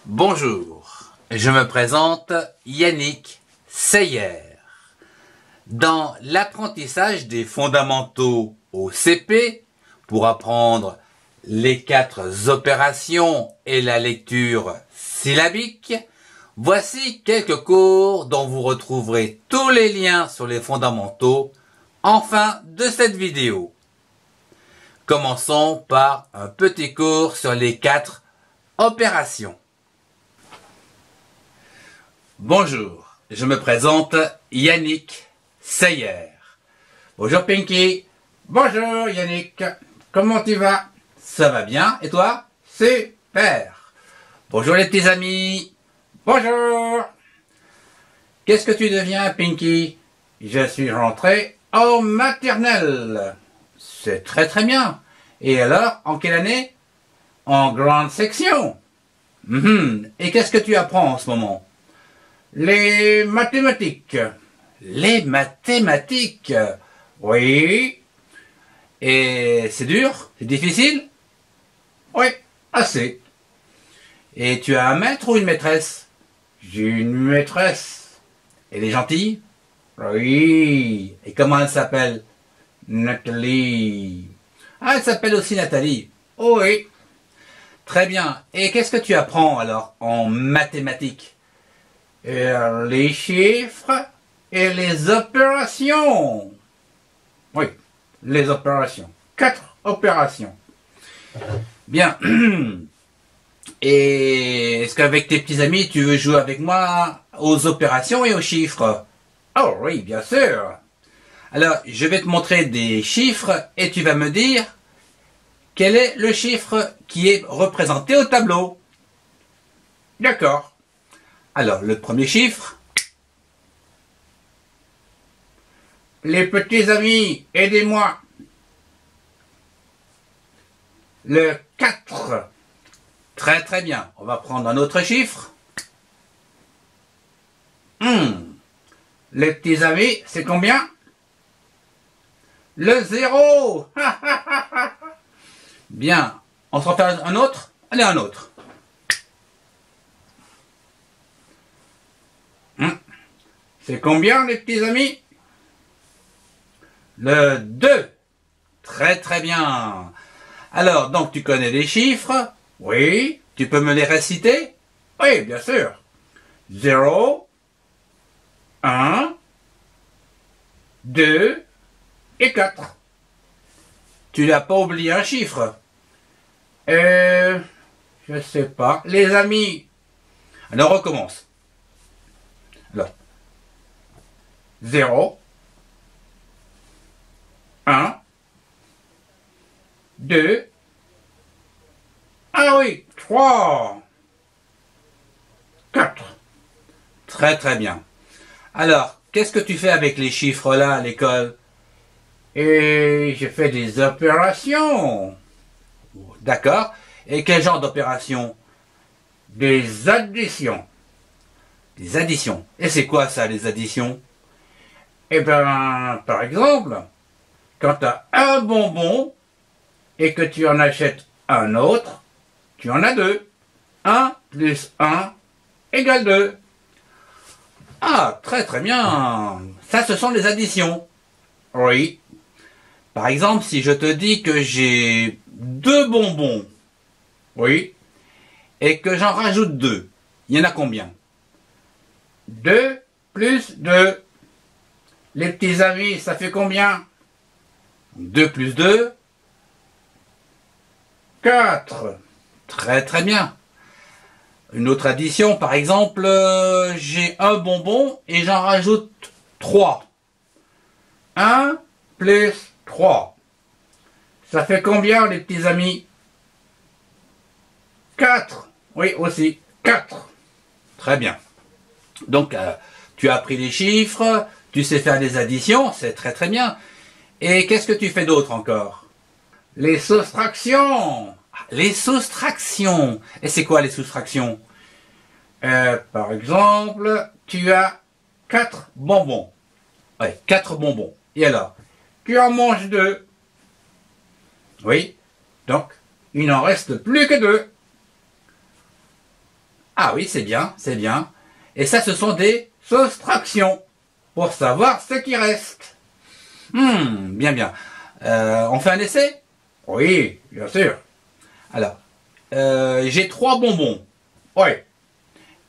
Bonjour, je me présente Yannick Seyer. Dans l'apprentissage des fondamentaux au CP, pour apprendre les 4 opérations et la lecture syllabique, voici quelques cours dont vous retrouverez tous les liens sur les fondamentaux en fin de cette vidéo. Commençons par un petit cours sur les 4 opérations. Bonjour, je me présente Yannick Seyer. Bonjour Pinky. Bonjour Yannick, comment tu vas? Ça va bien, et toi? Super. Bonjour les petits amis. Bonjour. Qu'est-ce que tu deviens Pinky? Je suis rentré en maternelle. C'est très bien. Et alors, en quelle année? En grande section. Et qu'est-ce que tu apprends en ce moment? Les mathématiques. Les mathématiques? Oui. Et c'est dur? C'est difficile? Oui, assez. Et tu as un maître ou une maîtresse? J'ai une maîtresse. Elle est gentille? Oui. Et comment elle s'appelle? Nathalie. Ah, elle s'appelle aussi Nathalie. Oui. Très bien. Et qu'est-ce que tu apprends alors en mathématiques? Les chiffres et les opérations. Oui, les opérations. 4 opérations. Bien. Et est-ce qu'avec tes petits amis, tu veux jouer avec moi aux opérations et aux chiffres? Oh oui, bien sûr. Alors, je vais te montrer des chiffres et tu vas me dire quel est le chiffre qui est représenté au tableau. D'accord. Alors, le premier chiffre. Les petits amis, aidez-moi. Le 4. Très bien. On va prendre un autre chiffre. Les petits amis, c'est combien? Le 0. Bien. On s'en fait un autre? Allez, un autre. C'est combien, les petits amis? Le 2. Très bien. Alors, donc tu connais les chiffres? Oui. Tu peux me les réciter? Oui, bien sûr. 0, 1, 2 et 4. Tu n'as pas oublié un chiffre? Je sais pas. Les amis. Alors, on recommence. Alors. 0, 1, 2, ah oui, 3, 4. Très bien. Alors, qu'est-ce que tu fais avec les chiffres là à l'école? Et je fais des opérations. D'accord. Et quel genre d'opération? Des additions. Des additions. Et c'est quoi ça, les additions? Eh bien, par exemple, quand tu as un bonbon et que tu en achètes un autre, tu en as 2. 1 plus 1 égale 2. Ah, très bien. Ça, ce sont les additions. Oui. Par exemple, si je te dis que j'ai 2 bonbons, Oui. et que j'en rajoute 2, il y en a combien? 2 plus 2. Les petits amis, ça fait combien? 2 plus 2? 4. Très bien. Une autre addition, par exemple, j'ai un bonbon et j'en rajoute 3. 1 plus 3. Ça fait combien, les petits amis? 4. Oui, aussi. 4. Très bien. Donc, tu as appris les chiffres, tu sais faire des additions, c'est très bien. Et qu'est-ce que tu fais d'autre encore? Les soustractions. Les soustractions. Et c'est quoi les soustractions? Par exemple, tu as 4 bonbons. Ouais, 4 bonbons. Et alors? Tu en manges 2. Oui. Donc, il n'en reste plus que 2. Ah oui, c'est bien, c'est bien. Et ça, ce sont des soustractions, pour savoir ce qui reste. Bien, bien. On fait un essai? Oui, bien sûr. Alors, j'ai 3 bonbons. Oui.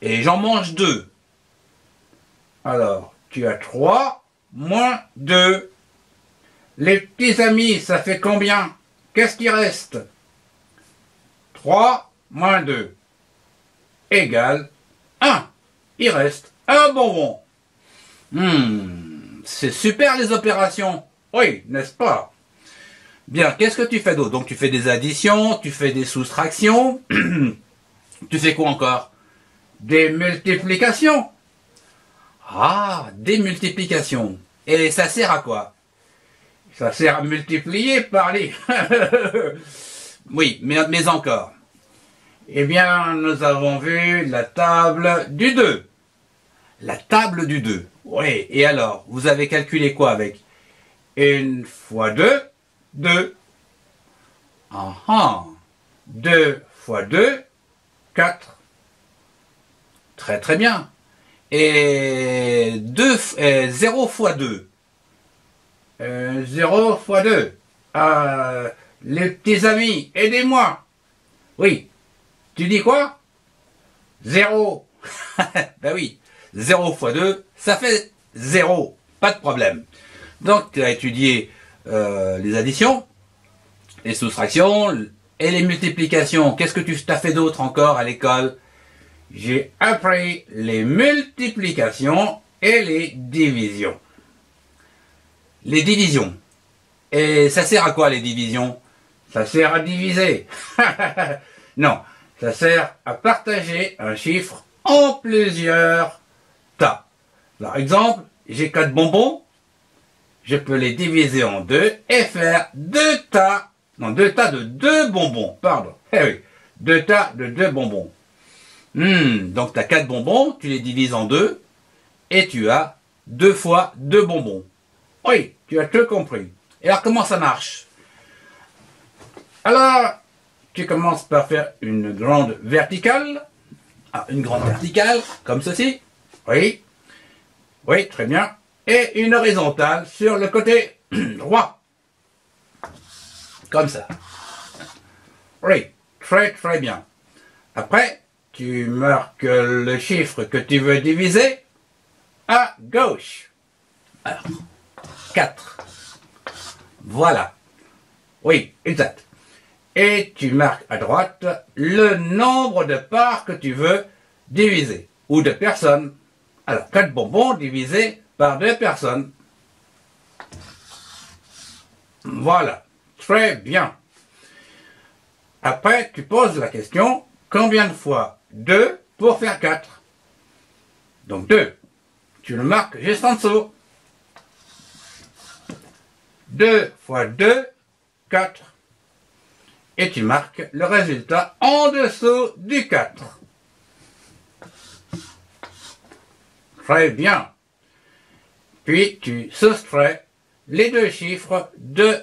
Et j'en mange 2. Alors, tu as 3 moins 2. Les petits amis, ça fait combien? Qu'est-ce qui reste? 3 moins 2 égale 1. Il reste un bonbon. C'est super les opérations. Oui, n'est-ce pas? Bien, qu'est-ce que tu fais d'autre? Donc tu fais des additions, tu fais des soustractions. Tu fais quoi encore? Des multiplications. Ah, des multiplications. Et ça sert à quoi? Ça sert à multiplier par les... Oui, mais encore. Eh bien, nous avons vu la table du 2. La table du 2. Oui, et alors, vous avez calculé quoi avec? 1 fois 2, 2. Ah ah. 2 fois 2, 4. Très très bien. Et 0 fois 2. 0 fois 2. Les petits amis, aidez-moi. Oui. Tu dis quoi? 0. Ben oui. 0 fois 2, ça fait 0. Pas de problème. Donc, tu as étudié les additions, les soustractions et les multiplications. Qu'est-ce que tu as fait d'autre encore à l'école? J'ai appris les multiplications et les divisions. Les divisions. Et ça sert à quoi les divisions? Ça sert à diviser. Non, ça sert à partager un chiffre en plusieurs tas. Par exemple, j'ai 4 bonbons. Je peux les diviser en 2 et faire 2 tas. Non, 2 tas de 2 bonbons. Pardon. Eh oui, 2 tas de 2 bonbons. Donc tu as 4 bonbons, tu les divises en 2 et tu as 2 fois 2 bonbons. Oui, tu as tout compris. Et alors comment ça marche? Alors, tu commences par faire une grande verticale. Ah, une grande verticale, comme ceci. Oui. Oui, très bien. Et une horizontale sur le côté droit. Comme ça. Oui, très très bien. Après, tu marques le chiffre que tu veux diviser à gauche. Alors, 4. Voilà. Oui, exact. Et tu marques à droite le nombre de parts que tu veux diviser, ou de personnes. Alors, 4 bonbons divisés par 2 personnes. Voilà. Très bien. Après, tu poses la question, combien de fois 2 pour faire 4? Donc 2. Tu le marques juste en dessous. 2 fois 2, 4. Et tu marques le résultat en dessous du 4. Très bien. Puis tu soustrais les 2 chiffres de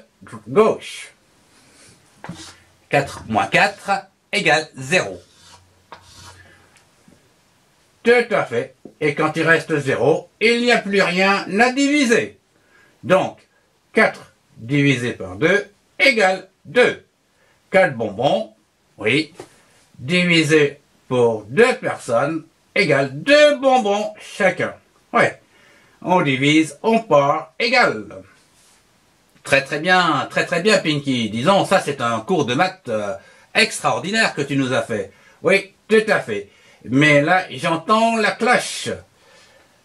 gauche. 4 moins 4 égale 0. Tout à fait. Et quand il reste 0, il n'y a plus rien à diviser. Donc, 4 divisé par 2 égale 2. 4 bonbons, oui, divisé pour 2 personnes égale 2 bonbons chacun. Ouais, on divise, on part, égale. Très très bien, Pinky. Disons, ça c'est un cours de maths extraordinaire que tu nous as fait. Oui, tout à fait. Mais là, j'entends la cloche.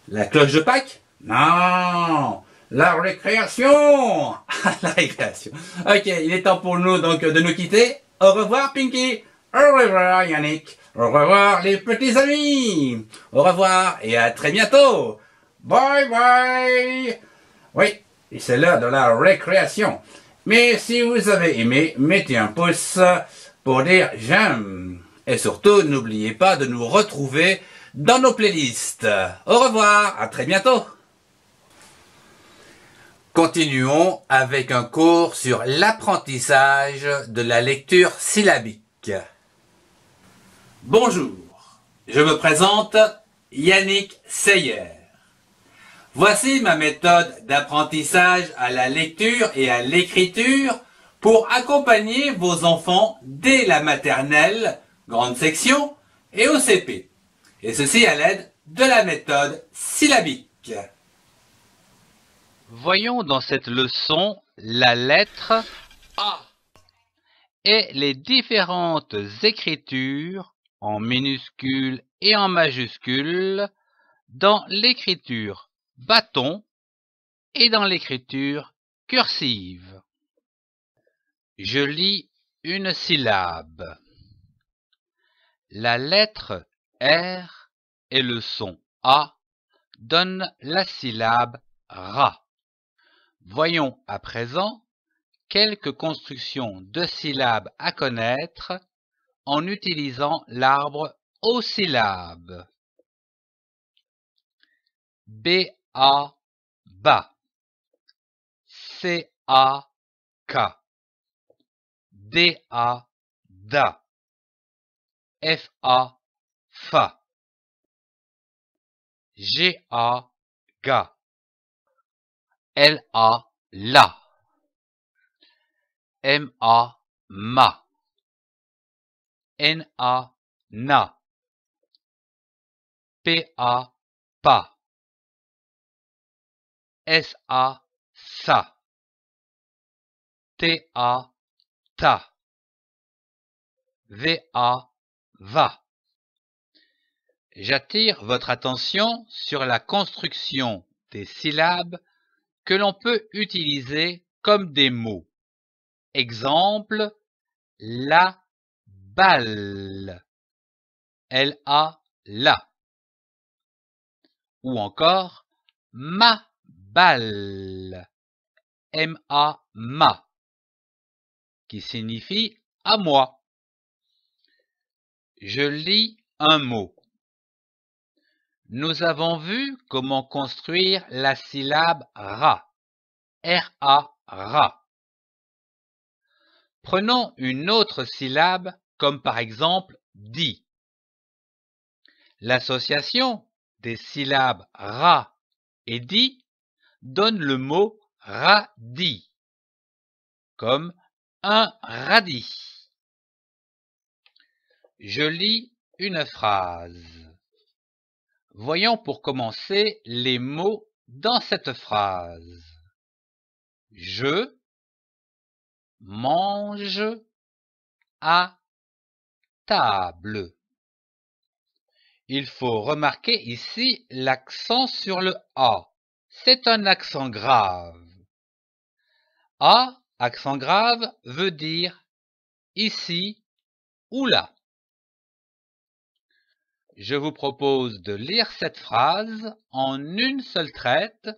La cloche de Pâques? Non, la récréation. La récréation. Ok, il est temps pour nous donc de nous quitter. Au revoir Pinky. Au revoir Yannick. Au revoir les petits amis. Au revoir et à très bientôt. Bye bye. Oui, c'est l'heure de la récréation. Mais si vous avez aimé, mettez un pouce pour dire j'aime. Et surtout, n'oubliez pas de nous retrouver dans nos playlists. Au revoir, à très bientôt. Continuons avec un cours sur l'apprentissage de la lecture syllabique. Bonjour, Je me présente, Yannick Seyer. Voici ma méthode d'apprentissage à la lecture et à l'écriture pour accompagner vos enfants dès la maternelle, grande section, et au CP. Et ceci à l'aide de la méthode syllabique. Voyons dans cette leçon la lettre A et les différentes écritures en minuscules et en majuscules dans l'écriture bâton et dans l'écriture cursive. Je lis une syllabe. La lettre R et le son A donnent la syllabe Ra. Voyons à présent quelques constructions de syllabes à connaître en utilisant l'arbre aux syllabes. B-A, ba. C-A, ka. D-A, da. F-A, fa. G-A, ga. L-A, la. M-A, ma. N-A, na. P-A, pa. S-A, sa. T-A, ta. V-A, va. J'attire votre attention sur la construction des syllabes que l'on peut utiliser comme des mots. Exemple, la balle. L-A, la. Ou encore, ma balle. M-A, ma. Qui signifie à moi. Je lis un mot. Nous avons vu comment construire la syllabe ra. R-A, ra. Prenons une autre syllabe comme par exemple di. L'association des syllabes ra et di donne le mot radis, comme un radis. Je lis une phrase. Voyons pour commencer les mots dans cette phrase. Je mange à table. Il faut remarquer ici l'accent sur le A. C'est un accent grave. A, accent grave, veut dire ici ou là. Je vous propose de lire cette phrase en une seule traite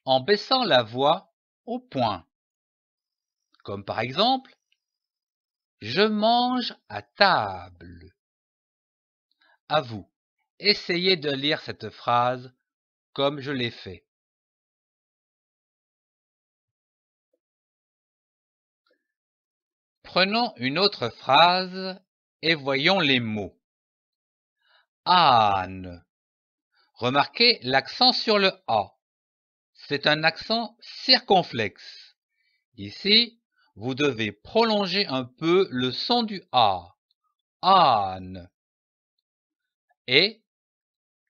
en baissant la voix au point. Comme par exemple, je mange à table. À vous, essayez de lire cette phrase comme je l'ai fait. Prenons une autre phrase et voyons les mots. Âne. Remarquez l'accent sur le A. C'est un accent circonflexe. Ici, vous devez prolonger un peu le son du A. Âne. Et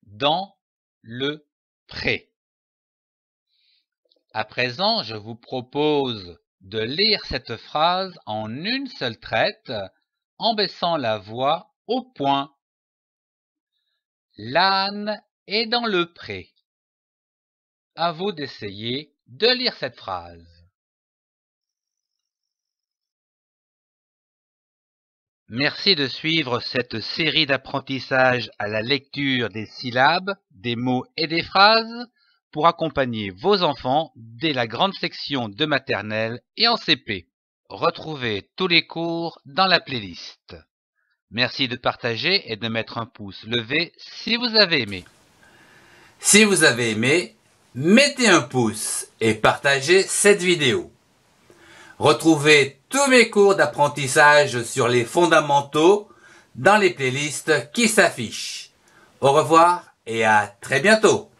dans le pré. À présent, je vous propose de lire cette phrase en une seule traite en baissant la voix au point. L'âne est dans le pré. À vous d'essayer de lire cette phrase. Merci de suivre cette série d'apprentissage à la lecture des syllabes, des mots et des phrases pour accompagner vos enfants dès la grande section de maternelle et en CP. Retrouvez tous les cours dans la playlist. Merci de partager et de mettre un pouce levé si vous avez aimé. Si vous avez aimé, mettez un pouce et partagez cette vidéo. Retrouvez tous mes cours d'apprentissage sur les fondamentaux dans les playlists qui s'affichent. Au revoir et à très bientôt.